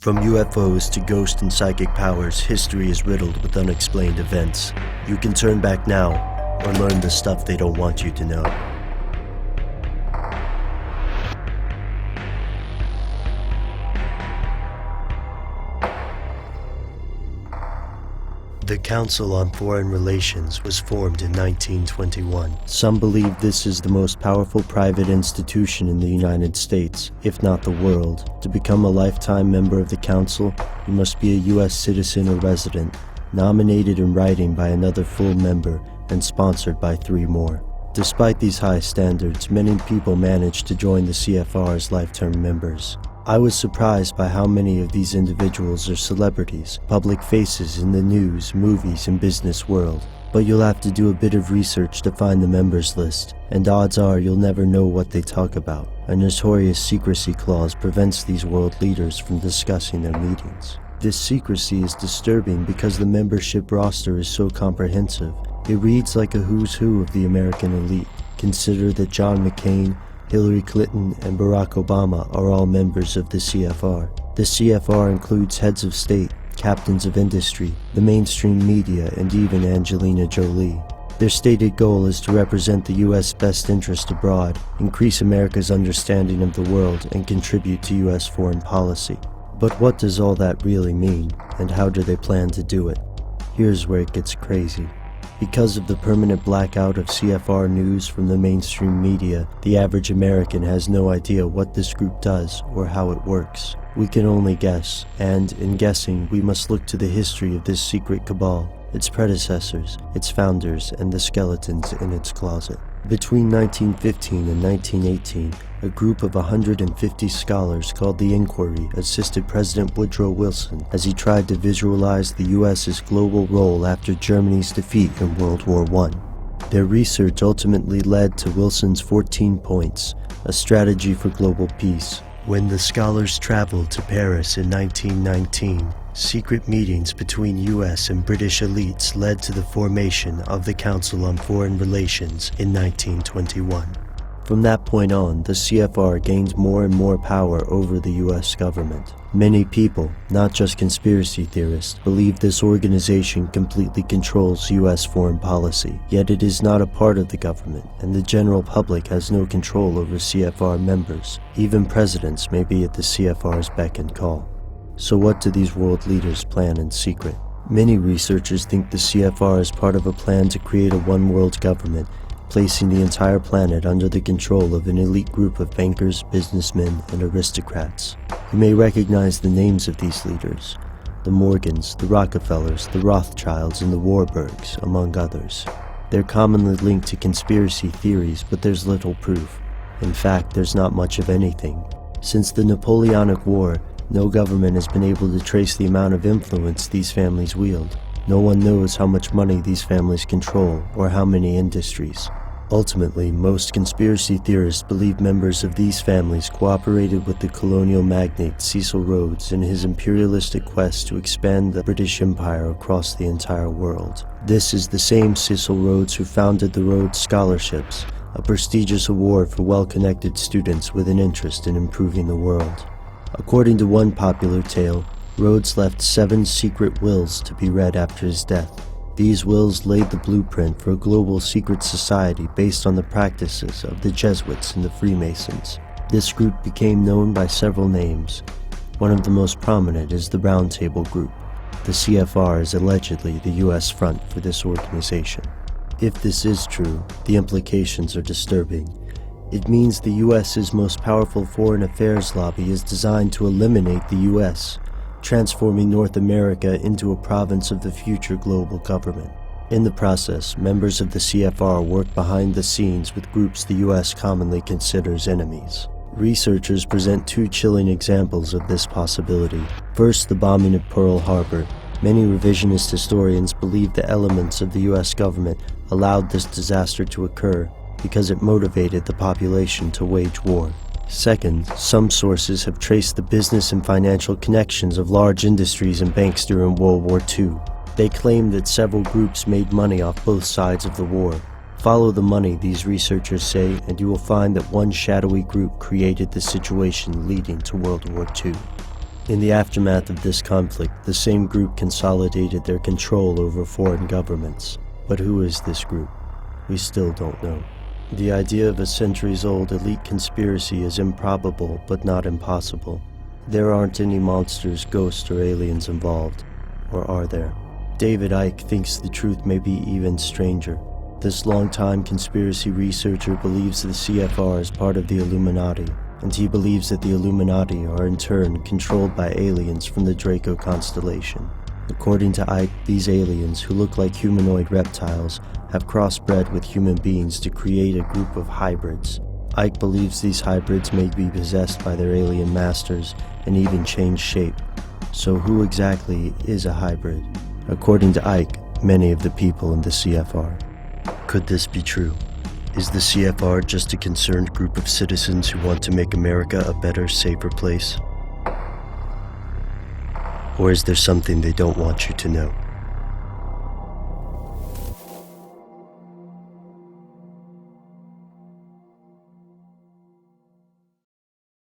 From UFOs to ghost and psychic powers, history is riddled with unexplained events. You can turn back now, or learn the stuff they don't want you to know. The Council on Foreign Relations was formed in 1921. Some believe this is the most powerful private institution in the United States, if not the world. To become a lifetime member of the Council, you must be a U.S. citizen or resident, nominated in writing by another full member, and sponsored by 3 more. Despite these high standards, many people manage to join the CFR as lifetime members. I was surprised by how many of these individuals are celebrities, public faces in the news, movies, and business world. But you'll have to do a bit of research to find the members list, and odds are you'll never know what they talk about. A notorious secrecy clause prevents these world leaders from discussing their meetings. This secrecy is disturbing because the membership roster is so comprehensive. It reads like a who's who of the American elite. Consider that John McCain, Hillary Clinton, and Barack Obama are all members of the CFR. The CFR includes heads of state, captains of industry, the mainstream media, and even Angelina Jolie. Their stated goal is to represent the U.S. best interest abroad, increase America's understanding of the world, and contribute to U.S. foreign policy. But what does all that really mean, and how do they plan to do it? Here's where it gets crazy. Because of the permanent blackout of CFR news from the mainstream media, the average American has no idea what this group does or how it works. We can only guess, and in guessing, we must look to the history of this secret cabal, its predecessors, its founders, and the skeletons in its closet. Between 1915 and 1918, a group of 150 scholars called the Inquiry assisted President Woodrow Wilson as he tried to visualize the U.S.'s global role after Germany's defeat in World War I. Their research ultimately led to Wilson's 14 points, a strategy for global peace. When the scholars traveled to Paris in 1919, secret meetings between U.S. and British elites led to the formation of the Council on Foreign Relations in 1921. From that point on, the CFR gained more and more power over the U.S. government. Many people, not just conspiracy theorists, believe this organization completely controls U.S. foreign policy, yet it is not a part of the government, and the general public has no control over CFR members. Even presidents may be at the CFR's beck and call. So what do these world leaders plan in secret? Many researchers think the CFR is part of a plan to create a one-world government, placing the entire planet under the control of an elite group of bankers, businessmen, and aristocrats. You may recognize the names of these leaders: the Morgans, the Rockefellers, the Rothschilds, and the Warburgs, among others. They're commonly linked to conspiracy theories, but there's little proof. In fact, there's not much of anything. Since the Napoleonic War, no government has been able to trace the amount of influence these families wield. No one knows how much money these families control or how many industries. Ultimately, most conspiracy theorists believe members of these families cooperated with the colonial magnate Cecil Rhodes in his imperialistic quest to expand the British Empire across the entire world. This is the same Cecil Rhodes who founded the Rhodes Scholarships, a prestigious award for well-connected students with an interest in improving the world. According to one popular tale, Rhodes left 7 secret wills to be read after his death. These wills laid the blueprint for a global secret society based on the practices of the Jesuits and the Freemasons. This group became known by several names. One of the most prominent is the Round Table Group. The CFR is allegedly the U.S. front for this organization. If this is true, the implications are disturbing. It means the U.S.'s most powerful foreign affairs lobby is designed to eliminate the U.S., transforming North America into a province of the future global government. In the process, members of the CFR work behind the scenes with groups the U.S. commonly considers enemies. Researchers present 2 chilling examples of this possibility. First, the bombing of Pearl Harbor. Many revisionist historians believe the elements of the U.S. government allowed this disaster to occur because it motivated the population to wage war. Second, some sources have traced the business and financial connections of large industries and banks during World War II. They claim that several groups made money off both sides of the war. Follow the money, these researchers say, and you will find that one shadowy group created the situation leading to World War II. In the aftermath of this conflict, the same group consolidated their control over foreign governments. But who is this group? We still don't know. The idea of a centuries-old elite conspiracy is improbable, but not impossible. There aren't any monsters, ghosts, or aliens involved. Or are there? David Icke thinks the truth may be even stranger. This longtime conspiracy researcher believes the CFR is part of the Illuminati, and he believes that the Illuminati are in turn controlled by aliens from the Draco constellation. According to Icke, these aliens, who look like humanoid reptiles, have crossbred with human beings to create a group of hybrids. Icke believes these hybrids may be possessed by their alien masters and even change shape. So who exactly is a hybrid? According to Icke, many of the people in the CFR. Could this be true? Is the CFR just a concerned group of citizens who want to make America a better, safer place? Or is there something they don't want you to know?